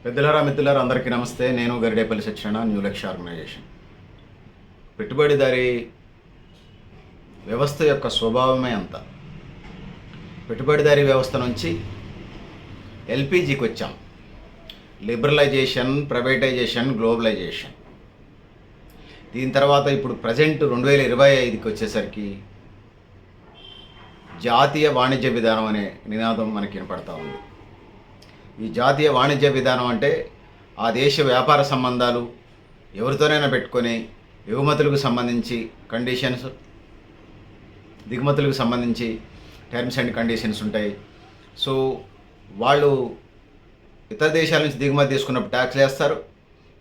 పెద్దలారా మిత్రులారా అందరికీ నమస్తే. నేను గరిడేపల్లి సత్యనారాయణ, న్యూ లక్ష్య ఆర్గనైజేషన్. పెట్టుబడిదారీ వ్యవస్థ యొక్క స్వభావమే అంత. పెట్టుబడిదారీ వ్యవస్థ నుంచి ఎల్పిజికి వచ్చాం. Liberalisation, privatisation, globalisation. దీని తర్వాత ఇప్పుడు ప్రజెంట్ 2025కి వచ్చేసరికి జాతీయ వాణిజ్య విధానం అనే నినాదం మనకి వినపడతా ఉంది. ఈ జాతీయ వాణిజ్య విధానం అంటే ఆ దేశ వ్యాపార సంబంధాలు ఎవరితోనైనా పెట్టుకొని ఎగుమతులకు సంబంధించి కండిషన్స్, దిగుమతులకు సంబంధించి టర్మ్స్ అండ్ కండిషన్స్ ఉంటాయి. సో వాళ్ళు ఇతర దేశాల నుంచి దిగుమతి తీసుకున్నప్పుడు ట్యాక్స్ వేస్తారు.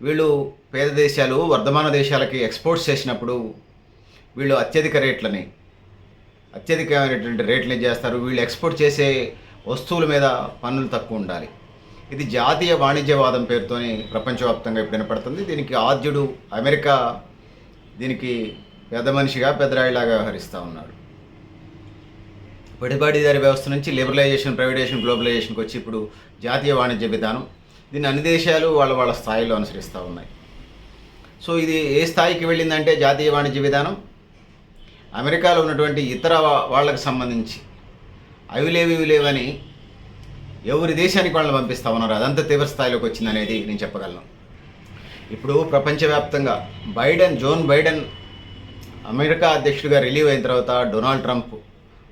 వీళ్ళు పేద దేశాలు వర్ధమాన దేశాలకి ఎక్స్పోర్ట్స్ చేసినప్పుడు వీళ్ళు అత్యధికమైనటువంటి రేట్లని చేస్తారు. వీళ్ళు ఎక్స్పోర్ట్ చేసే వస్తువుల మీద పన్నులు తక్కువ ఉండాలి. ఇది జాతీయ వాణిజ్యవాదం పేరుతోని ప్రపంచవ్యాప్తంగా ఇప్పుడు వినపడుతుంది. దీనికి ఆద్యుడు అమెరికా దీనికి పెద్ద మనిషిగా, పెద్దరాయిలాగా వ్యవహరిస్తూ ఉన్నాడు. పెట్టుబడిదారీ వ్యవస్థ నుంచి లిబరలైజేషన్, ప్రైవేటైజేషన్, గ్లోబలైజేషన్కి వచ్చి ఇప్పుడు జాతీయ వాణిజ్య విధానం. దీన్ని అన్ని దేశాలు వాళ్ళ స్థాయిలో అనుసరిస్తూ ఉన్నాయి. సో ఇది ఏ స్థాయికి వెళ్ళిందంటే జాతీయ వాణిజ్య విధానం అమెరికాలో ఉన్నటువంటి ఇతర వాళ్ళకి సంబంధించి అవి లేవని ఎవరి దేశానికి వాళ్ళని పంపిస్తూ ఉన్నారు. అదంతా తీవ్ర స్థాయిలోకి వచ్చిందనేది నేను చెప్పగలను. ఇప్పుడు ప్రపంచవ్యాప్తంగా జోన్ బైడెన్ అమెరికా అధ్యక్షుడిగా రిలీవ్ అయిన తర్వాత, డొనాల్డ్ ట్రంప్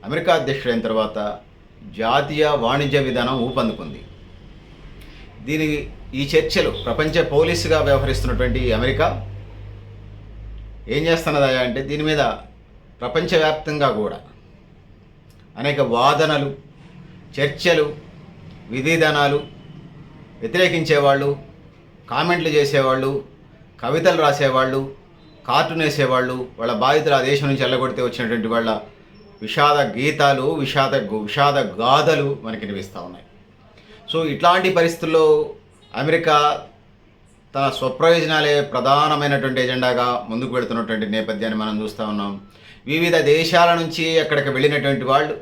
అమెరికా అధ్యక్షుడు అయిన తర్వాత జాతీయ వాణిజ్య విధానం ఊపందుకుంది. ఈ చర్చలు ప్రపంచ పోలీసుగా వ్యవహరిస్తున్నటువంటి అమెరికా ఏం చేస్తున్నదా అంటే దీని మీద ప్రపంచవ్యాప్తంగా కూడా అనేక వాదనలు, చర్చలు, విధివిధానాలు, వ్యతిరేకించేవాళ్ళు, కామెంట్లు చేసేవాళ్ళు, కవితలు రాసేవాళ్ళు, కార్టూన్ వేసేవాళ్ళు, వాళ్ళ బాధితులు ఆ దేశం నుంచి వెళ్ళగొడితే వచ్చినటువంటి వాళ్ళ విషాద గీతాలు, విషాద గాథలు మనకి వినిపిస్తూ ఉన్నాయి. సో ఇట్లాంటి పరిస్థితుల్లో అమెరికా తన స్వప్రయోజనాలే ప్రధానమైనటువంటి ఎజెండాగా ముందుకు వెళుతున్నటువంటి నేపథ్యాన్ని మనం చూస్తూ ఉన్నాం. వివిధ దేశాల నుంచి అక్కడికి వెళ్ళినటువంటి వాళ్ళు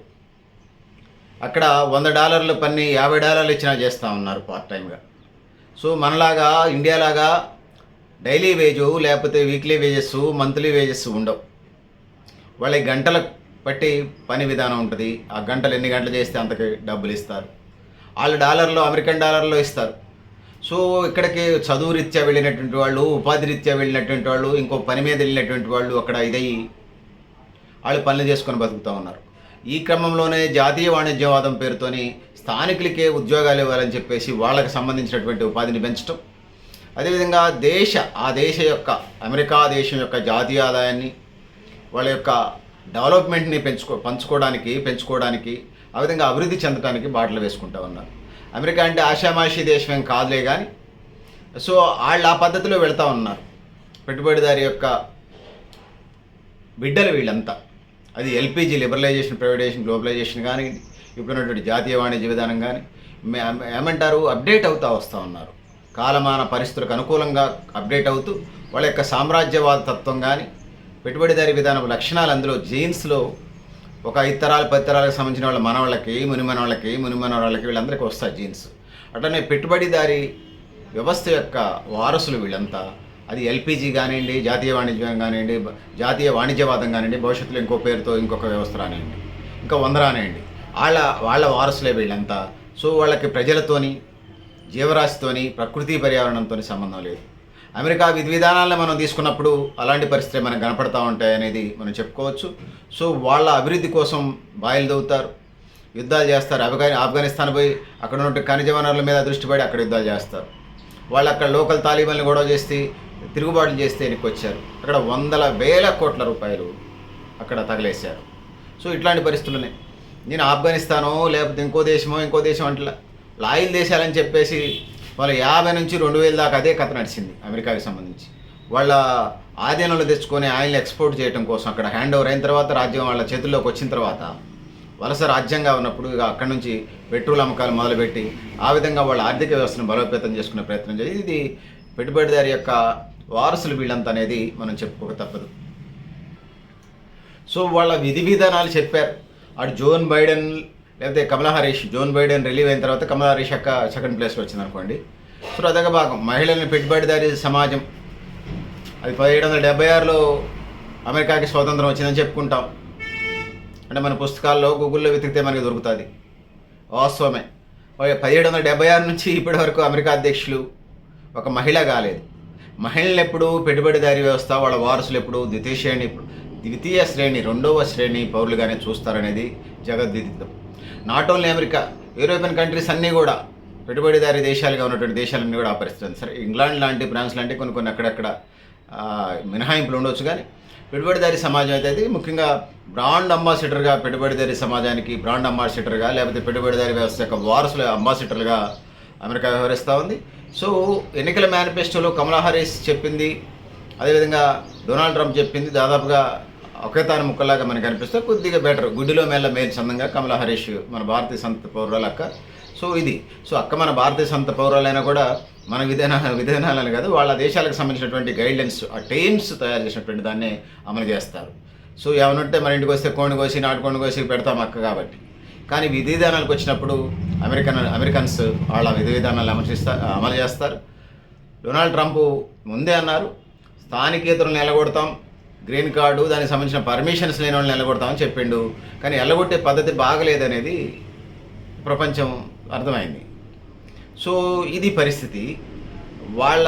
అక్కడ $100 పని $50 ఇచ్చినా చేస్తూ ఉన్నారు పార్ట్ టైంగా. సో మనలాగా ఇండియాలాగా డైలీ వేజు లేకపోతే వీక్లీ వేజెస్, మంత్లీ వేజెస్ ఉండవు. వాళ్ళకి గంటల బట్టి పని విధానం ఉంటుంది. ఆ గంటలు ఎన్ని గంటలు చేస్తే అంతకి డబ్బులు ఇస్తారు. వాళ్ళు అమెరికన్ డాలర్లో ఇస్తారు. సో ఇక్కడికి చదువు రీత్యా వెళ్ళినటువంటి వాళ్ళు, ఉపాధి రీత్యా వెళ్ళినటువంటి వాళ్ళు, ఇంకో పని మీద వెళ్ళినటువంటి వాళ్ళు అక్కడ ఇదయ్యి వాళ్ళు పనులు చేసుకొని బతుకుతూ ఉన్నారు. ఈ క్రమంలోనే జాతీయ వాణిజ్యవాదం పేరుతోని స్థానికులకే ఉద్యోగాలు ఇవ్వాలని చెప్పేసి వాళ్ళకి సంబంధించినటువంటి ఉపాధిని పెంచడం, అదేవిధంగా అమెరికా దేశం యొక్క జాతీయ ఆదాయాన్ని, వాళ్ళ యొక్క డెవలప్మెంట్ని పెంచుకోవడానికి ఆ విధంగా అభివృద్ధి చెందడానికి బాటలు వేసుకుంటూ ఉన్నారు. అమెరికా అంటే ఆషామాషి దేశం ఏం కాదులే కానీ, సో వాళ్ళు ఆ పద్ధతిలో వెళ్తూ ఉన్నారు. పెట్టుబడిదారి యొక్క బిడ్డలు వీళ్ళంతా. అది ఎల్పిజి, లిబరలైజేషన్, ప్రైవేటైజేషన్, గ్లోబలైజేషన్ కానీ, ఇప్పుడున్నటువంటి జాతీయ వాణిజ్య విధానం కానీ అప్డేట్ అవుతూ వస్తూ ఉన్నారు. కాలమాన పరిస్థితులకు అనుకూలంగా అప్డేట్ అవుతూ వాళ్ళ యొక్క సామ్రాజ్యవాద తత్వం కానీ, పెట్టుబడిదారీ విధానం లక్షణాలు అందులో జీన్స్లో ఒక 5 తరాలు 10 తరాలకు సంబంధించిన వాళ్ళ మనవాళ్ళకి, మునిమనవాళ్ళకి వీళ్ళందరికీ వస్తాయి జీన్స్. అట్లనే పెట్టుబడిదారీ వ్యవస్థ యొక్క వారసులు వీళ్ళంతా. అది ఎల్పిజి కానివ్వండి, జాతీయ వాణిజ్యం కానివ్వండి, జాతీయ వాణిజ్యవాదం కానివ్వండి, భవిష్యత్తులో ఇంకో పేరుతో ఇంకొక వ్యవస్థ రానివ్వండి, ఇంకా 100 రానివ్వండి, వాళ్ళ వారసులే వీళ్ళంతా. సో వాళ్ళకి ప్రజలతోని, జీవరాశితోని, ప్రకృతి పర్యావరణంతో సంబంధం లేదు. అమెరికా విధి విధానాలను మనం తీసుకున్నప్పుడు అలాంటి పరిస్థితులు మనకు కనపడతా ఉంటాయనేది మనం చెప్పుకోవచ్చు. సో వాళ్ళ అభివృద్ధి కోసం బాయిలు దవ్వుతారు, యుద్ధాలు చేస్తారు. ఆఫ్ఘనిస్తాన్ పోయి అక్కడ ఉన్న ఖనిజ వనరుల మీద దృష్టి పడి అక్కడ యుద్ధాలు చేస్తారు. వాళ్ళు అక్కడ లోకల్ తాలిబాన్లు గొడవ చేసి తిరుగుబాట్లు చేస్తే వెనక్కొచ్చారు. అక్కడ వేల కోట్ల రూపాయలు అక్కడ తగలేశారు. సో ఇట్లాంటి పరిస్థితులనే నేను ఆఫ్ఘనిస్తానో లేకపోతే ఇంకో దేశం అంటే ఆయిల్ దేశాలని చెప్పేసి వాళ్ళ 50 నుంచి 2000 దాకా అదే కథ నడిచింది అమెరికాకి సంబంధించి. వాళ్ళ ఆధీనంలో తెచ్చుకొని ఆయిల్ని ఎక్స్పోర్ట్ చేయడం కోసం అక్కడ హ్యాండ్ ఓవర్ అయిన తర్వాత, రాజ్యం వాళ్ళ చేతుల్లోకి వచ్చిన తర్వాత, వలస రాజ్యంగా ఉన్నప్పుడు ఇక అక్కడి నుంచి పెట్రోల్ అమ్మకాలు మొదలుపెట్టి ఆ విధంగా వాళ్ళ ఆర్థిక వ్యవస్థను బలోపేతం చేసుకునే ప్రయత్నం చేసి ఇది పెట్టుబడిదారి యొక్క వారసులు వీళ్ళంతా అనేది మనం చెప్పుకోక తప్పదు. సో వాళ్ళ విధి విధానాలు చెప్పారు. అటు జోన్ బైడెన్ లేకపోతే కమలా హారిస్, జోన్ బైడెన్ రిలీవ్ అయిన తర్వాత కమలా హారిస్ యొక్క సెకండ్ ప్లేస్లో వచ్చింది అనుకోండి. సో అదొక భాగం. మహిళల్ని పెట్టుబడిదారీ సమాజం, అది 1776లో అమెరికాకి స్వాతంత్రం వచ్చిందని చెప్పుకుంటాం. అంటే మన పుస్తకాల్లో గూగుల్లో వెతికితే మనకి దొరుకుతుంది, వాస్తవమే. 1776 నుంచి ఇప్పటి వరకు అమెరికా అధ్యక్షులు ఒక మహిళ కాలేదు. మహిళలు ఎప్పుడు పెట్టుబడిదారీ వ్యవస్థ, వాళ్ళ వారసులు ఎప్పుడు ద్వితీయ శ్రేణి రెండవ శ్రేణి పౌరులుగానే చూస్తారనేది జగద్విదితం. Not only America, European countries అన్నీ కూడా పెట్టుబడిదారీ దేశాలుగా ఉన్నటువంటి దేశాలన్నీ కూడా ఆ పరిస్థితి. సరే, ఇంగ్లాండ్ లాంటి, ఫ్రాన్స్ లాంటి కొన్ని అక్కడక్కడ మినహాయింపులు ఉండవచ్చు, కానీ పెట్టుబడిదారీ సమాజం అయితే అది ముఖ్యంగా బ్రాండ్ అంబాసిడర్గా, పెట్టుబడిదారీ సమాజానికి బ్రాండ్ అంబాసిడర్గా, లేకపోతే పెట్టుబడిదారీ వ్యవస్థ యొక్క వారసుల అంబాసిడర్గా అమెరికా వ్యవహరిస్తూ ఉంది. సో ఎన్నికల మేనిఫెస్టోలో కమలా హారిస్ చెప్పింది, అదేవిధంగా డొనాల్డ్ ట్రంప్ చెప్పింది దాదాపుగా ఒకే తాను ముక్కలాగా మనకు అనిపిస్తే కొద్దిగా బెటర్. గుడ్డిలో మేళ్ళ మేలు చందంగా కమలా హారిస్ మన భారతీయ సంత పౌరురాలు అక్క. సో అక్క మన భారతీయ సంత పౌరాలైనా కూడా మన విధానాలని కాదు, వాళ్ళ దేశాలకు సంబంధించినటువంటి గైడ్లైన్స్, ఆ టైమ్స్ తయారు చేసినటువంటి దాన్ని అమలు చేస్తారు. సో ఏమనుంటే మన ఇంటికి వస్తే కోడిని కోసి, నాటుకోడిని కోసి పెడతాం అక్క కాబట్టి. కానీ విధి విధానాలకు వచ్చినప్పుడు అమెరికన్స్ వాళ్ళ విధి విధానాలు అమలు చేస్తారు. డొనాల్డ్ ట్రంప్ ముందే అన్నారు, స్థానికేతరులను ఎల్లగొడతాం, గ్రీన్ కార్డు దానికి సంబంధించిన పర్మిషన్స్ లేని వాళ్ళని ఎల్లగొడతామని చెప్పిండు. కానీ ఎల్లగొట్టే పద్ధతి బాగలేదనేది ప్రపంచం అర్థమైంది. సో ఇది పరిస్థితి. వాళ్ళ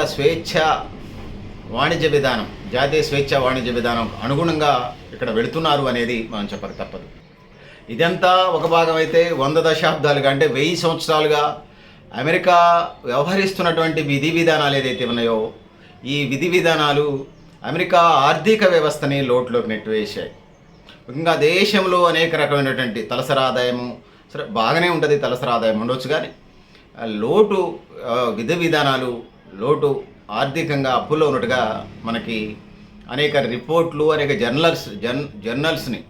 వాణిజ్య విధానం, జాతీయ స్వేచ్ఛ వాణిజ్య విధానం అనుగుణంగా ఇక్కడ వెళుతున్నారు అనేది మనం చెప్పక తప్పదు. ఇదంతా ఒక భాగం అయితే 100 దశాబ్దాలుగా, అంటే 1000 సంవత్సరాలుగా అమెరికా వ్యవహరిస్తున్నటువంటి విధి విధానాలు ఏదైతే ఉన్నాయో, ఈ విధి విధానాలు అమెరికా ఆర్థిక వ్యవస్థని లోటులోకి నెట్టివేశాయి. ముఖ్యంగా దేశంలో అనేక రకమైనటువంటి తలసరి ఆదాయము, సరే బాగానే ఉంటుంది, తలసరి ఆదాయం ఉండవచ్చు, కానీ లోటు విధి విధానాలు, లోటు ఆర్థికంగా అప్పుల్లో ఉన్నట్టుగా మనకి అనేక రిపోర్ట్లు, అనేక జర్నల్స్ని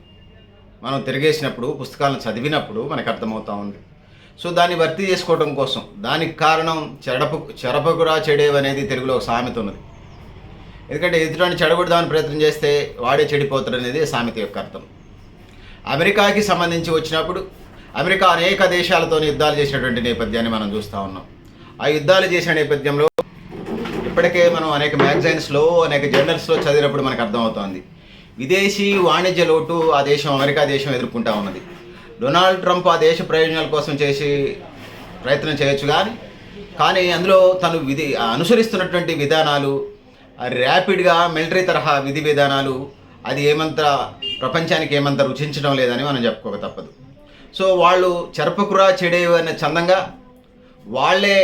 మనం తిరిగేసినప్పుడు, పుస్తకాలను చదివినప్పుడు మనకు అర్థమవుతూ ఉంది. సో దాన్ని భర్తీ చేసుకోవడం కోసం, దానికి కారణం చెరపకురా చెడేవి అనేది తెలుగులో ఒక సామెత ఉన్నది. ఎందుకంటే ఎదుటిని చెడగొడదామని ప్రయత్నం చేస్తే వాడే చెడిపోతాడు అనేది సామెత యొక్క అర్థం. అమెరికాకి సంబంధించి వచ్చినప్పుడు అమెరికా అనేక దేశాలతో యుద్ధాలు చేసినటువంటి నేపథ్యాన్ని మనం చూస్తూ ఉన్నాం. ఆ యుద్ధాలు చేసిన నేపథ్యంలో ఇప్పటికే మనం అనేక మ్యాగజైన్స్లో, అనేక జర్నల్స్లో చదివినప్పుడు మనకు అర్థమవుతోంది, విదేశీ వాణిజ్య లోటు ఆ దేశం, అమెరికా దేశం ఎదుర్కొంటూ ఉన్నది. డొనాల్డ్ ట్రంప్ ఆ దేశ ప్రయోజనాల కోసం ప్రయత్నం చేయొచ్చు, కానీ అందులో తను అనుసరిస్తున్నటువంటి విధానాలు, ర్యాపిడ్గా మిలిటరీ తరహా విధి విధానాలు, అది ప్రపంచానికి ఏమంత రుచించడం లేదని మనం చెప్పుకోక తప్పదు. సో వాళ్ళు చెరపకురా చెడేవి అనే చందంగా వాళ్ళే,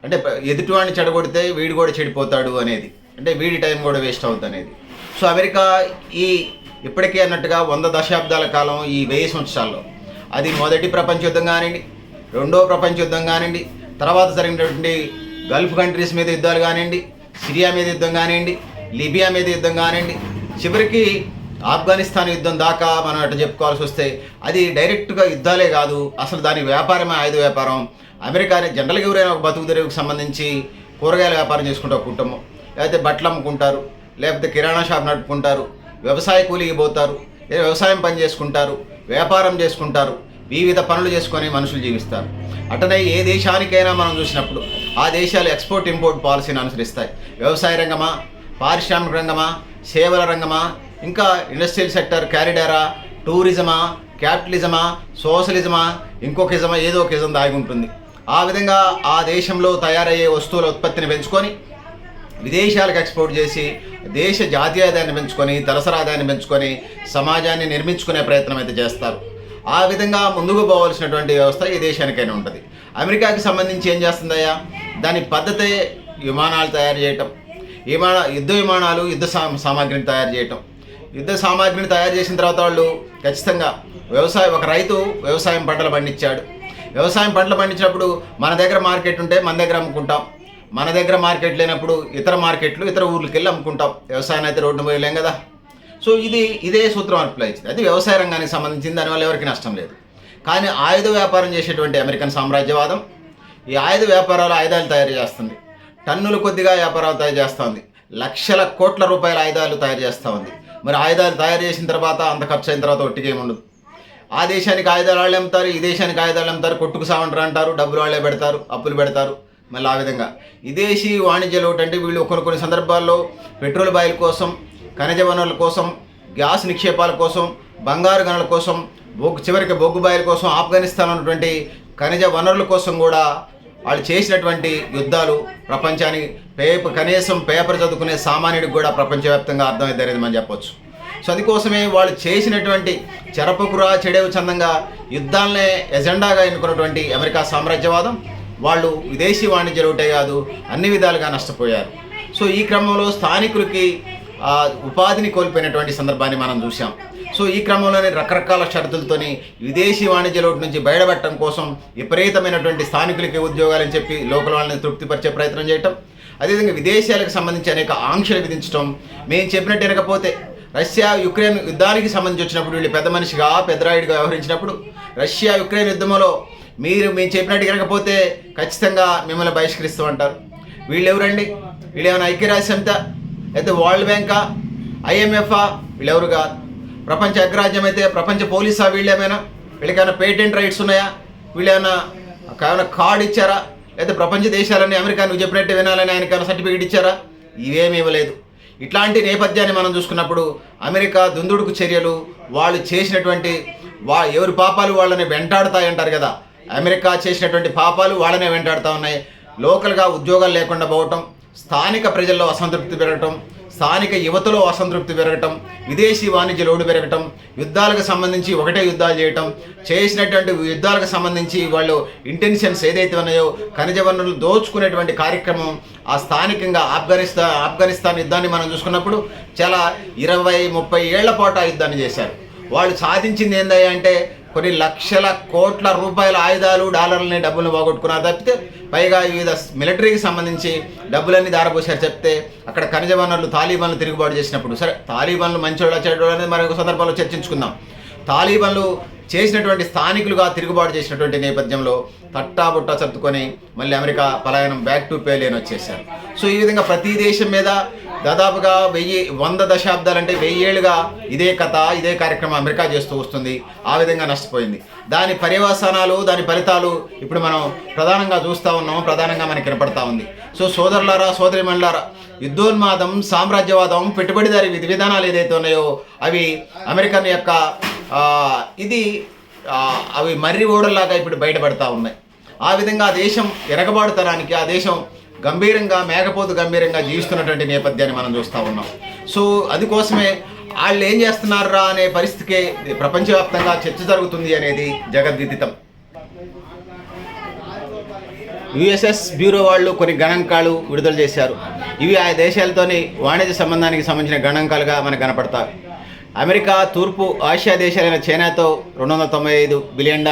అంటే ఎదుటివాడిని చెడగొడితే వీడు కూడా చెడిపోతాడు అనేది, అంటే వీడి టైం కూడా వేస్ట్ అవుతుంది అనేది. సో అమెరికా ఇప్పటికే అన్నట్టుగా 100 దశాబ్దాల కాలం, ఈ 1000 సంవత్సరాల్లో, అది మొదటి ప్రపంచ యుద్ధం కానివ్వండి, రెండో ప్రపంచ యుద్ధం కానివ్వండి, తర్వాత జరిగినటువంటి గల్ఫ్ కంట్రీస్ మీద యుద్ధాలు కానివ్వండి, సిరియా మీద యుద్ధం కానివ్వండి, లిబియా మీద యుద్ధం కానివ్వండి, చివరికి ఆఫ్ఘనిస్తాన్ యుద్ధం దాకా మనం అట్లా చెప్పుకోవాల్సి వస్తే అది డైరెక్ట్గా యుద్ధాలే కాదు, అసలు దాని వ్యాపారమే ఆయుధ వ్యాపారం. అమెరికానే జనరల్గా ఎవరైనా ఒక బతుకు తెరువుకు సంబంధించి కూరగాయల వ్యాపారం చేసుకుంటూ కుటుంబం, లేకపోతే బట్టలు అమ్ముకుంటారు, లేకపోతే కిరాణా షాప్ నడుపుకుంటారు, వ్యవసాయ కూలీకి పోతారు, లేదా వ్యవసాయం పని చేసుకుంటారు, వ్యాపారం చేసుకుంటారు, వివిధ పనులు చేసుకొని మనుషులు జీవిస్తారు. అటనే ఏ దేశానికైనా మనం చూసినప్పుడు ఆ దేశాలు ఎక్స్పోర్ట్ ఇంపోర్ట్ పాలసీని అనుసరిస్తాయి. వ్యవసాయ రంగమా, పారిశ్రామిక రంగమా, సేవల రంగమా, ఇంకా ఇండస్ట్రియల్ సెక్టర్, క్యారిడారా, టూరిజమా, క్యాపిటలిజమా, సోషలిజమా, ఇంకొక ఇజమా, ఏదో ఒక ఇజం దాగి ఉంటుంది. ఆ విధంగా ఆ దేశంలో తయారయ్యే వస్తువుల ఉత్పత్తిని పెంచుకొని విదేశాలకు ఎక్స్పోర్ట్ చేసి దేశ జాతీయ ఆదాయాన్ని పెంచుకొని, తలసరి ఆదాయాన్ని పెంచుకొని సమాజాన్ని నిర్మించుకునే ప్రయత్నం అయితే చేస్తారు. ఆ విధంగా ముందుకు పోవాల్సినటువంటి వ్యవస్థ ఏ దేశానికైనా ఉంటుంది. అమెరికాకి సంబంధించి ఏం చేస్తుందయ్యా, దాని పద్ధతే విమానాలు తయారు చేయటం, యుద్ధ విమానాలు, యుద్ధ సామాగ్రిని తయారు చేయటం. యుద్ధ సామాగ్రిని తయారు చేసిన తర్వాత వాళ్ళు ఖచ్చితంగా ఒక రైతు వ్యవసాయం పంటలు పండించాడు. వ్యవసాయం పంటలు పండించినప్పుడు మన దగ్గర మార్కెట్ ఉంటే మన దగ్గర అమ్ముకుంటాం, మన దగ్గర మార్కెట్ లేనప్పుడు ఇతర మార్కెట్లు, ఇతర ఊర్లకి వెళ్ళి అమ్ముకుంటాం. వ్యవసాయం అయితే రోడ్డు పోయలేం కదా. సో ఇదే సూత్రం అప్లై అవుతుంది. అది వ్యవసాయ రంగానికి సంబంధించింది, దానివల్ల ఎవరికి నష్టం లేదు. కానీ ఆయుధ వ్యాపారం చేసేటువంటి అమెరికన్ సామ్రాజ్యవాదం ఈ ఆయుధ వ్యాపారాలు, ఆయుధాలు తయారు చేస్తుంది. టన్నులు కొద్దిగా వ్యాపారాలు తయారు చేస్తుంది, లక్షల కోట్ల రూపాయల ఆయుధాలు తయారు చేస్తూ ఉంది. మరి ఆయుధాలు తయారు చేసిన తర్వాత, అంత ఖర్చు అయిన తర్వాత ఒట్టికేముండదు. ఆ దేశానికి ఆయుధాలు వాళ్ళే అమ్ముతారు, ఈ దేశానికి ఆయుధాలు అమ్ముతారు, కొట్టుకు సామంటారు అంటారు, డబ్బులు వాళ్ళే పెడతారు, అప్పులు పెడతారు, మళ్ళీ ఆ విధంగా విదేశీ వాణిజ్య లోటు అంటే వీళ్ళు కొన్ని సందర్భాల్లో పెట్రోల్ బాయిల్ కోసం, ఖనిజ వనరుల కోసం, గ్యాస్ నిక్షేపాల కోసం, బంగారు గనుల కోసం, చివరికి బొగ్గు బాయిల కోసం, ఆఫ్ఘనిస్తాన్ ఉన్నటువంటి ఖనిజ వనరుల కోసం కూడా వాళ్ళు చేసినటువంటి యుద్ధాలు ప్రపంచానికి కనీసం పేపర్ చదువుకునే సామాన్యుడికి కూడా ప్రపంచవ్యాప్తంగా అర్థమైంది అనేది మనం చెప్పొచ్చు. సో అందుకోసమే వాళ్ళు చేసినటువంటి చెరపకురా చెడేవు చందంగా యుద్ధాలనే ఎజెండాగా ఎన్నుకున్నటువంటి అమెరికా సామ్రాజ్యవాదం వాళ్ళు విదేశీ వాణిజ్య లోటే కాదు అన్ని విధాలుగా నష్టపోయారు. సో ఈ క్రమంలో స్థానికులకి ఉపాధిని కోల్పోయినటువంటి సందర్భాన్ని మనం చూసాం. సో ఈ క్రమంలోనే రకరకాల షరతులతోని విదేశీ వాణిజ్య లోటు నుంచి బయటపడటం కోసం విపరీతమైనటువంటి స్థానికులకి ఉద్యోగాలని చెప్పి లోకల్ వాళ్ళని తృప్తిపరిచే ప్రయత్నం చేయటం, అదేవిధంగా విదేశాలకు సంబంధించి అనేక ఆంక్షలు విధించడం. మేము చెప్పినట్టు వినకపోతే రష్యా యుక్రెయిన్ యుద్ధానికి సంబంధించి వచ్చినప్పుడు వీళ్ళు పెద్ద మనిషిగా పెద్దరాయుడిగా వ్యవహరించినప్పుడు రష్యా యుక్రెయిన్ యుద్ధంలో మేము చెప్పినట్టు వినకపోతే ఖచ్చితంగా మిమ్మల్ని బహిష్కరిస్తూ అంటారు. వీళ్ళు ఎవరండి? వీళ్ళు ఏమైనా ఐక్యరాజ్య సమితి అయితే వరల్డ్ బ్యాంకా, IMFా? వీళ్ళెవరు కాదు. ప్రపంచ అగ్రరాజ్యం అయితే ప్రపంచ పోలీసా? వీళ్ళేమైనా వీళ్ళకేమైనా పేటెంట్ రైట్స్ ఉన్నాయా? వీళ్ళేమైనా కార్డు ఇచ్చారా? లేదా ప్రపంచ దేశాలని అమెరికా నువ్వు చెప్పినట్టు వినాలని ఆయనకైనా సర్టిఫికేట్ ఇచ్చారా? ఇవేమీ ఇవ్వలేదు. ఇట్లాంటి నేపథ్యాన్ని మనం చూసుకున్నప్పుడు అమెరికా దుందుడుకు చర్యలు వాళ్ళు చేసినటువంటి ఎవరి పాపాలు వాళ్ళని వెంటాడుతాయంటారు కదా, అమెరికా చేసినటువంటి పాపాలు వాళ్ళనే వెంటాడుతూ ఉన్నాయి. లోకల్గా ఉద్యోగాలు లేకుండా పోవటం, స్థానిక ప్రజల్లో అసంతృప్తి పెరగటం, స్థానిక యువతలో అసంతృప్తి పెరగటం, విదేశీ వాణిజ్య లోటు పెరగటం, యుద్ధాలకు సంబంధించి ఒకటే యుద్ధాలు చేయటం, చేసినటువంటి యుద్ధాలకు సంబంధించి వాళ్ళు ఇంటెన్షన్స్ ఏదైతే ఉన్నాయో ఖనిజ వనరులు దోచుకునేటువంటి కార్యక్రమం ఆ స్థానికంగా ఆఫ్ఘనిస్తాన్ యుద్ధాన్ని మనం చూసుకున్నప్పుడు చాలా 20-30 ఏళ్ల పాటు ఆ యుద్ధాన్ని చేశారు. వాళ్ళు సాధించింది ఏందయ్యా అంటే కొన్ని లక్షల కోట్ల రూపాయల ఆయుధాలు, డాలర్లని, డబ్బులను పోగొట్టుకున్నారు తప్పితే పైగా వివిధ మిలిటరీకి సంబంధించి డబ్బులన్నీ దారపోసారు చెప్తే అక్కడ ఖనిజ వనరులు తాలిబాన్లు తిరుగుబాటు చేసినప్పుడు, సరే తాలిబాన్లు మంచోళ్ళ చెడ్డోళ్ళు అనేది మరొక సందర్భంలో చర్చించుకుందాం. తాలిబాన్లు చేసినటువంటి స్థానికులుగా తిరుగుబాటు చేసినటువంటి నేపథ్యంలో తట్టాబుట్ట సర్దుకొని మళ్ళీ అమెరికా పలాయనం బ్యాక్ టు పేలియన్ వచ్చేసారు. సో ఈ విధంగా ప్రతి దేశం మీద దాదాపుగా 100 దశాబ్దాలంటే 1000 ఏళ్ళుగా ఇదే కథ, ఇదే కార్యక్రమం అమెరికా చేస్తూ వస్తుంది. ఆ విధంగా నష్టపోయింది. దాని పర్యవసానాలు, దాని ఫలితాలు ఇప్పుడు మనం ప్రధానంగా చూస్తూ ఉన్నాం, ప్రధానంగా మనకి వినపడతా ఉంది. సో సోదరులారా, సోదరిమణులారా, యుద్ధోన్మాదం, సామ్రాజ్యవాదం, పెట్టుబడిదారీ విధి విధానాలు ఏదైతే ఉన్నాయో అవి అమెరికన్ యొక్క అవి మర్రి ఓడల్లాగా ఇప్పుడు బయటపడతా ఉన్నాయి. ఆ విధంగా ఆ దేశం ఎరగబాటుతనానికి, ఆ దేశం మేకపోతు గంభీరంగా జీవిస్తున్నటువంటి నేపథ్యాన్ని మనం చూస్తూ ఉన్నాం. సో అందుకోసమే వాళ్ళు ఏం చేస్తున్నారా అనే పరిస్థితికి ప్రపంచవ్యాప్తంగా చర్చ జరుగుతుంది అనేది జగద్విదితం. USS బ్యూరో వాళ్ళు కొన్ని గణాంకాలు విడుదల చేశారు. ఇవి ఆ దేశాలతోని వాణిజ్య సంబంధానికి సంబంధించిన గణాంకాలుగా మనకు కనపడతాయి. అమెరికా తూర్పు ఆసియా దేశాలైన చైనాతో $295 బిలియన్,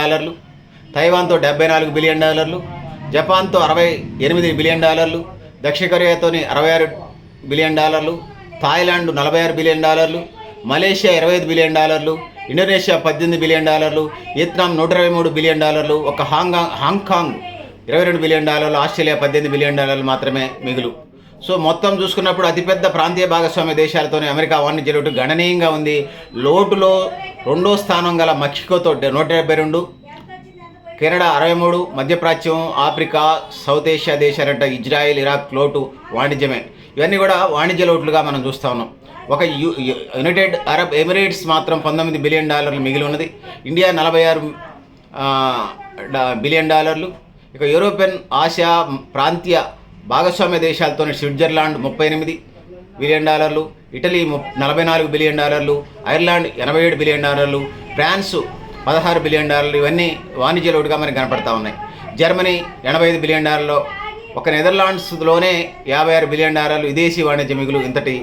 తైవాన్తో $74 బిలియన్, జపాన్తో $68 బిలియన్, దక్షిణ కొరియాతోని $66 billion, Thailand $46 billion, Malaysia $25 billion, Indonesia $18 billion, Vietnam $123 billion, ఒక హాంకాంగ్ $22 బిలియన్, ఆస్ట్రేలియా $18 బిలియన్ మాత్రమే మిగులు. సో మొత్తం చూసుకున్నప్పుడు అతిపెద్ద ప్రాంతీయ భాగస్వామ్య దేశాలతోనే అమెరికా వాణిజ్య లోటు గణనీయంగా ఉంది. లోటులో 2వ స్థానం గల మెక్సికోతో 172, కెనడా 63, మధ్యప్రాచ్యం, ఆఫ్రికా, సౌత్ ఏషియా దేశాలంట ఇజ్రాయెల్, ఇరాక్ లోటు వాణిజ్యమే. ఇవన్నీ కూడా వాణిజ్య లోట్లుగా మనం చూస్తూ ఉన్నాం. ఒక యునైటెడ్ అరబ్ ఎమిరేట్స్ మాత్రం $19 బిలియన్ మిగిలి ఉన్నది. India $46 billion. ఇక యూరోపియన్ ఆసియా ప్రాంతీయ భాగస్వామ్య దేశాలతో Switzerland $38 billion, Italy $44 billion, Ireland $87 billion, France $16 billion. ఇవన్నీ వాణిజ్య లోటుగా మనకు కనపడతా ఉన్నాయి. జర్మనీ $85 బిలియన్, ఒక నెదర్లాండ్స్లోనే $56 బిలియన్ విదేశీ వాణిజ్య మిగులు. ఇంతటి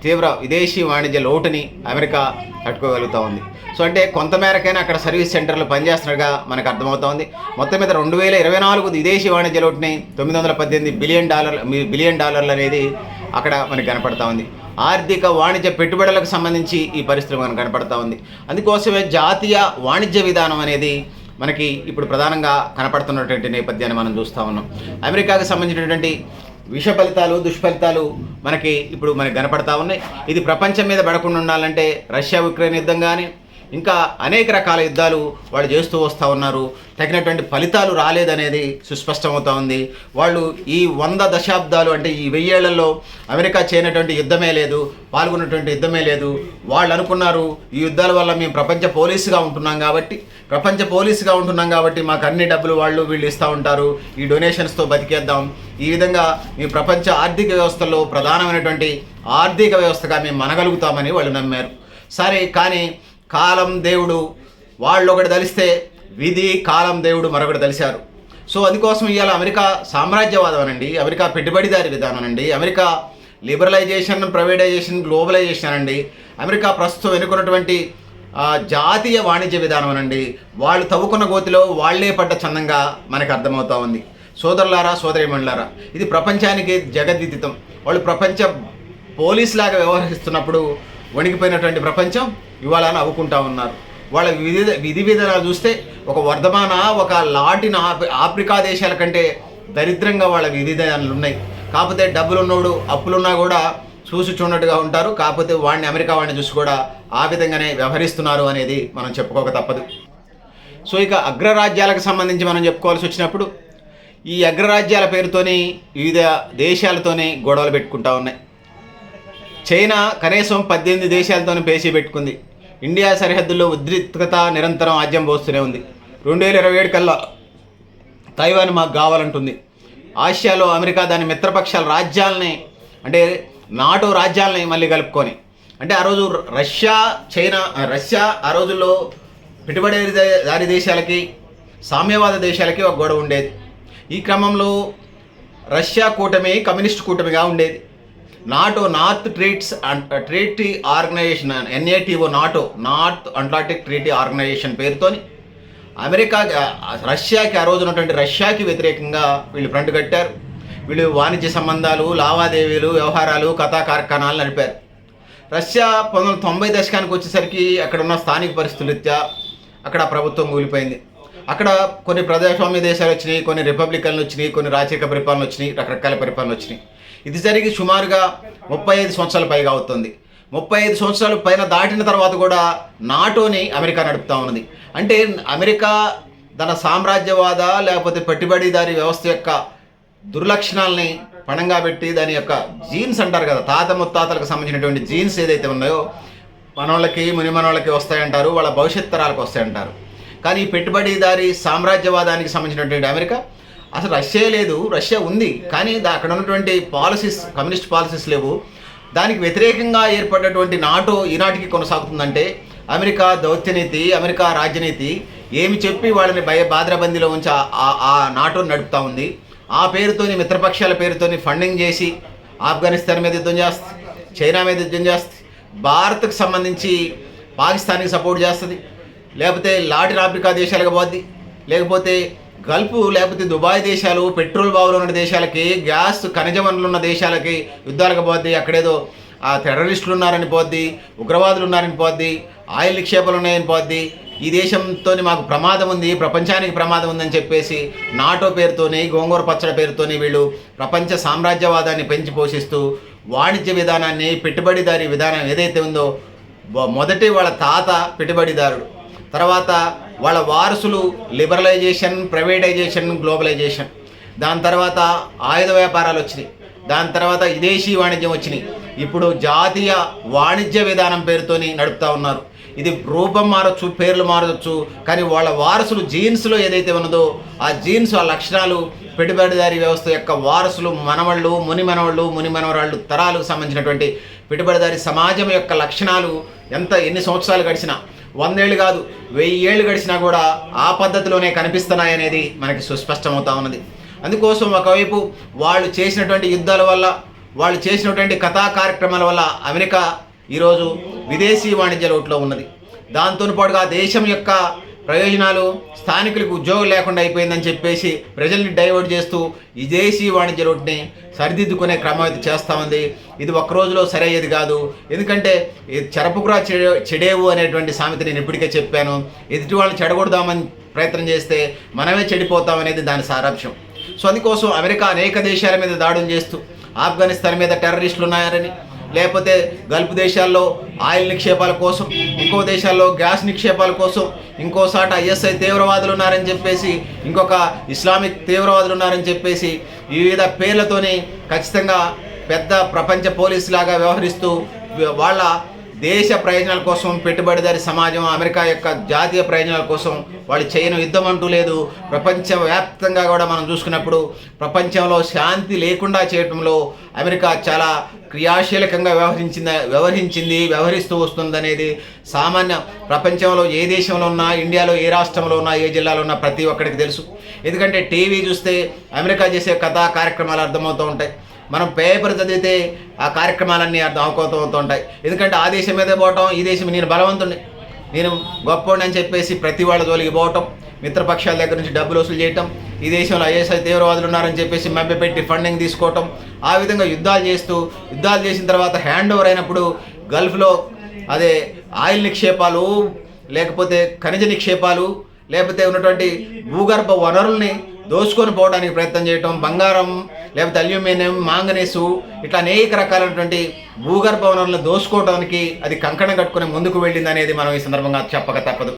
తీవ్ర విదేశీ వాణిజ్య లోటుని అమెరికా తట్టుకోగలుగుతూ ఉంది. సో అంటే కొంతమేరకైనా అక్కడ సర్వీస్ సెంటర్లు పనిచేస్తున్నట్టుగా మనకు అర్థమవుతా ఉంది. మొత్తం మీద 2024 విదేశీ వాణిజ్య లోటుని $918 బిలియన్ అనేది అక్కడ మనకు కనపడతా ఉంది. ఆర్థిక వాణిజ్య పెట్టుబడులకు సంబంధించి ఈ పరిస్థితి మనకు కనపడతా ఉంది. అందుకోసమే జాతీయ వాణిజ్య విధానం అనేది మనకి ఇప్పుడు ప్రధానంగా కనపడుతున్నటువంటి నేపథ్యాన్ని మనం చూస్తూ ఉన్నాం. అమెరికాకు సంబంధించినటువంటి విష ఫలితాలు, దుష్ఫలితాలు మనకి కనపడతా ఉన్నాయి. ఇది ప్రపంచం మీద పడకుండా ఉండాలంటే రష్యా యుక్రెయిన్ యుద్ధం కానీ, ఇంకా అనేక రకాల యుద్ధాలు వాళ్ళు చేస్తూ వస్తూ ఉన్నారు. తగినటువంటి ఫలితాలు రాలేదనేది సుస్పష్టమవుతూ ఉంది. వాళ్ళు ఈ 100 దశాబ్దాలు అంటే ఈ 1000 ఏళ్లలో అమెరికా చేయనటువంటి యుద్ధమే లేదు, పాల్గొన్నటువంటి యుద్ధమే లేదు. వాళ్ళు అనుకున్నారు ఈ యుద్ధాల వల్ల మేము ప్రపంచ పోలీసుగా ఉంటున్నాం కాబట్టి మాకు అన్ని డబ్బులు వీళ్ళు ఇస్తూ ఉంటారు, ఈ డొనేషన్స్తో బతికేద్దాం, ఈ విధంగా మీ ప్రపంచ ఆర్థిక వ్యవస్థలో ప్రధానమైనటువంటి ఆర్థిక వ్యవస్థగా మేము మనగలుగుతామని వాళ్ళు నమ్మారు. సరే, కానీ కాలం దేవుడు వాళ్ళు ఒకటి తలిస్తే విధి కాలం దేవుడు మరొకటి తలిశారు. సో అందుకోసం ఇవాళ అమెరికా సామ్రాజ్యవాదం అనండి, అమెరికా పెట్టుబడిదారి విధానం అనండి, అమెరికా లిబరలైజేషన్, ప్రైవేటైజేషన్, గ్లోబలైజేషన్ అనండి, అమెరికా ప్రస్తుతం ఎన్నుకున్నటువంటి జాతీయ వాణిజ్య విధానం అనండి, వాళ్ళు తవ్వుకున్న గోతిలో వాళ్లే పడ్డ చందంగా మనకు అర్థమవుతా ఉంది. సోదరులారా, సోదరీమణులారా, ఇది ప్రపంచానికి జగద్విదితం. వాళ్ళు ప్రపంచ పోలీస్ లాగా వ్యవహరిస్తున్నప్పుడు వణికిపోయినటువంటి ప్రపంచం ఇవాళ నవ్వుకుంటా ఉన్నారు. వాళ్ళ విధి విధానాలు చూస్తే ఒక వర్ధమాన, ఒక లాటిన్ ఆఫ్రికా దేశాల కంటే దరిద్రంగా వాళ్ళ విధి విధానాలు ఉన్నాయి. కాకపోతే డబ్బులున్నోడు అప్పులున్నా కూడా చూసి చూడట్టుగా ఉంటారు. కాకపోతే అమెరికా వాడిని చూసి కూడా ఆ విధంగానే వ్యవహరిస్తున్నారు అనేది మనం చెప్పుకోక తప్పదు. సో ఇక అగ్రరాజ్యాలకు సంబంధించి మనం చెప్పుకోవాల్సి వచ్చినప్పుడు ఈ అగ్రరాజ్యాల పేరుతోని వివిధ దేశాలతోనే గొడవలు పెట్టుకుంటా ఉన్నాయి. చైనా కనీసం 18 దేశాలతోనే పేచీ పెట్టుకుంది. ఇండియా సరిహద్దుల్లో ఉద్రిక్తత నిరంతరం ఆజ్యం పోస్తూనే ఉంది. 2027 కల్లా తైవాన్ మాకు కావాలంటుంది. ఆసియాలో అమెరికా దాని మిత్రపక్షాల రాజ్యాలని, అంటే నాటో రాజ్యాలని మళ్ళీ కలుపుకొని, అంటే ఆ రోజు రష్యా ఆ రోజుల్లో పెట్టుబడిదారీ దేశాలకి, సామ్యవాద దేశాలకి ఒక గొడవ ఉండేది. ఈ క్రమంలో రష్యా కూటమి కమ్యూనిస్ట్ కూటమిగా ఉండేది. NATO, north treaty organisation, NATO, north Atlantic treaty organisation పేరుతోని రష్యాకి ఆ రోజు ఉన్నటువంటి రష్యాకి వ్యతిరేకంగా వీళ్ళు ఫ్రంట్ కట్టారు. వీళ్ళు వాణిజ్య సంబంధాలు, లావాదేవీలు, వ్యవహారాలు, కథా కార్యక్రమాలు నడిపారు. రష్యా 1990 దశకానికి వచ్చేసరికి అక్కడ ఉన్న స్థానిక పరిస్థితుల రీత్యా అక్కడ ప్రభుత్వం కూలిపోయింది. అక్కడ కొన్ని ప్రజాస్వామ్య దేశాలు వచ్చినాయి, కొన్ని రిపబ్లికన్లు వచ్చినాయి, కొన్ని రాజకీయ పరిపాలనలు వచ్చినాయి, రకరకాల పరిపాలనలు వచ్చినాయి. ఇది జరిగి సుమారుగా 35 సంవత్సరాల పైగా అవుతుంది. 35 సంవత్సరాలు పైన దాటిన తర్వాత కూడా నాటోని అమెరికా నడుపుతూ ఉన్నది. అంటే అమెరికా తన సామ్రాజ్యవాద లేకపోతే పెట్టుబడిదారీ వ్యవస్థ యొక్క దుర్లక్షణాలని పణంగా పెట్టి దాని యొక్క జీన్స్ అంటారు కదా, తాత ముత్తాతలకు సంబంధించినటువంటి జీన్స్ ఏదైతే ఉన్నాయో మనోళ్ళకి మునిమనోళ్ళకి వస్తాయంటారు, వాళ్ళ భవిష్యత్ తరాలకు వస్తాయంటారు. కానీ ఈ పెట్టుబడిదారీ సామ్రాజ్యవాదానికి సంబంధించినటువంటి అమెరికా అసలు రష్యా లేదు, రష్యా ఉంది కానీ అక్కడ ఉన్నటువంటి పాలసీస్, కమ్యూనిస్ట్ పాలసీస్ లేవు. దానికి వ్యతిరేకంగా ఏర్పడినటువంటి నాటో ఈనాటికి కొనసాగుతుందంటే అమెరికా దౌత్యనీతి, అమెరికా రాజ్యనీతి ఏమి చెప్పి వాళ్ళని బాద్రబందీలో ఉంచి ఆ నాటోని నడుపుతూ ఉంది. ఆ పేరుతోని, మిత్రపక్షాల పేరుతోని ఫండింగ్ చేసి ఆఫ్ఘనిస్తాన్ మీద యుద్ధం చేస్తుంది, చైనా మీద యుద్ధం చేస్తుంది, భారత్కు సంబంధించి పాకిస్తాన్కి సపోర్ట్ చేస్తుంది, లేకపోతే లాటిన్ ఆఫ్రికా దేశాలకు పోద్ది, లేకపోతే గల్ఫ్ లేకపోతే దుబాయ్ దేశాలు, పెట్రోల్ బావులు ఉన్న దేశాలకి, గ్యాస్ ఖనిజ వనరులు ఉన్న దేశాలకి యుద్ధాలకు పోద్ది. అక్కడేదో ఆ టెర్రరిస్టులు ఉన్నారని పోద్ది, ఉగ్రవాదులు ఉన్నారని పోద్ది, ఆయిల్ నిక్షేపాలు ఉన్నాయని పోద్ది. ఈ దేశంతో మాకు ప్రమాదం ఉంది, ప్రపంచానికి ప్రమాదం ఉందని చెప్పేసి నాటో పేరుతోని, గోంగూర పచ్చడి పేరుతోని వీళ్ళు ప్రపంచ సామ్రాజ్యవాదాన్ని పెంచి పోషిస్తూ వాణిజ్య విధానాన్ని, పెట్టుబడిదారీ విధానం ఏదైతే ఉందో, మొదటి వాళ్ళ తాత పెట్టుబడిదారుడు, తర్వాత వాళ్ళ వారసులు లిబరలైజేషన్, ప్రైవేటైజేషన్, గ్లోబలైజేషన్, దాని తర్వాత ఆయుధ వ్యాపారాలు వచ్చినాయి, దాని తర్వాత విదేశీ వాణిజ్యం వచ్చినాయి, ఇప్పుడు జాతీయ వాణిజ్య విధానం పేరుతోని నడుపుతూ ఉన్నారు. ఇది రూపం మారచ్చు, పేర్లు మారవచ్చు, కానీ వాళ్ళ వారసులు జీన్స్లో ఏదైతే ఉన్నదో ఆ జీన్స్, ఆ లక్షణాలు పెట్టుబడిదారీ వ్యవస్థ యొక్క వారసులు, మనవళ్ళు, ముని మనవరాళ్ళు తరాలకు సంబంధించినటువంటి పెట్టుబడిదారీ సమాజం యొక్క లక్షణాలు ఎన్ని సంవత్సరాలు గడిచినా, 100 ఏళ్ళు కాదు 1000 ఏళ్ళు గడిచినా కూడా ఆ పద్ధతిలోనే కనిపిస్తున్నాయనేది మనకి సుస్పష్టమవుతా ఉన్నది. అందుకోసం ఒకవైపు వాళ్ళు చేసినటువంటి యుద్ధాల వల్ల, వాళ్ళు చేసినటువంటి కథా కార్యక్రమాల వల్ల అమెరికా ఈరోజు విదేశీ వాణిజ్య లోటులో ఉన్నది. దాంతో పాటుగా దేశం యొక్క ప్రయోజనాలు, స్థానికులకు ఉద్యోగం లేకుండా అయిపోయిందని చెప్పేసి ప్రజల్ని డైవర్ట్ చేస్తూ విదేశీ వాణిజ్య లోటుని సరిదిద్దుకునే క్రమం అయితే చేస్తూ ఉంది. ఇది ఒక్క రోజులో సరయ్యేది కాదు. ఎందుకంటే చెరపుకురా చెడేవు అనేటువంటి సామెత నేను ఇప్పటికే చెప్పాను. ఎదుటి వాళ్ళని చెడగొడదామని ప్రయత్నం చేస్తే మనమే చెడిపోతాం అనేది దాని సారాంశం. సో అందుకోసం అమెరికా అనేక దేశాల మీద దాడులు చేస్తూ, ఆఫ్ఘనిస్తాన్ మీద టెర్రరిస్టులు ఉన్నారని, లేకపోతే గల్ఫ్ దేశాల్లో ఆయిల్ నిక్షేపాల కోసం, ఇంకో దేశాల్లో గ్యాస్ నిక్షేపాల కోసం, ఇంకోసాట ఐఎస్ఐ తీవ్రవాదులు ఉన్నారని చెప్పేసి, ఇంకొక ఇస్లామిక్ తీవ్రవాదులు ఉన్నారని చెప్పేసి వివిధ పేర్లతోని ఖచ్చితంగా పెద్ద ప్రపంచ పోలీసు లాగా వ్యవహరిస్తూ వాళ్ళ దేశ ప్రయోజనాల కోసం, పెట్టుబడిదారి సమాజం, అమెరికా యొక్క జాతీయ ప్రయోజనాల కోసం వాళ్ళు చేయని యుద్ధం అంటూ లేదు. ప్రపంచవ్యాప్తంగా కూడా మనం చూసుకున్నప్పుడు ప్రపంచంలో శాంతి లేకుండా చేయటంలో అమెరికా చాలా క్రియాశీలకంగా వ్యవహరిస్తూ వస్తుందనేది సామాన్య ప్రపంచంలో ఏ దేశంలో ఉన్నా, ఇండియాలో ఏ రాష్ట్రంలో ఉన్నా, ఏ జిల్లాలో ఉన్నా ప్రతి ఒక్కరికి తెలుసు. ఎందుకంటే టీవీ చూస్తే అమెరికా చేసే కథా కార్యక్రమాలు అర్థమవుతూ ఉంటాయి. మనం పేపర్ చదివితే ఆ కార్యక్రమాలన్నీ అవకోతూ ఉంటాయి. ఎందుకంటే ఆ దేశం మీదే పోవటం, ఈ దేశం నేను బలవంతుడిని, నేను గొప్పవాడిని అని చెప్పేసి ప్రతి వాళ్ళ జోలికి పోవటం, మిత్రపక్షాల దగ్గర నుంచి డబ్బులు వసూలు చేయటం, ఈ దేశంలో ఐఎస్ఐ తీవ్రవాదులు ఉన్నారని చెప్పేసి మభ్యపెట్టి ఫండింగ్ తీసుకోవటం, ఆ విధంగా యుద్ధాలు చేసిన తర్వాత హ్యాండ్ ఓవర్ అయినప్పుడు గల్ఫ్లో అదే ఆయిల్ నిక్షేపాలు, లేకపోతే ఖనిజ నిక్షేపాలు, లేకపోతే ఉన్నటువంటి భూగర్భ వనరుల్ని దోచుకొని పోవడానికి ప్రయత్నం చేయటం, బంగారం లేకపోతే అల్యూమినియం, మాంగనీసు ఇట్లా అనేక రకాలైనటువంటి భూగర్భ వనరులను దోచుకోవడానికి అది కంకణం కట్టుకుని ముందుకు వెళ్ళింది అనేది మనం ఈ సందర్భంగా చెప్పక తప్పదు.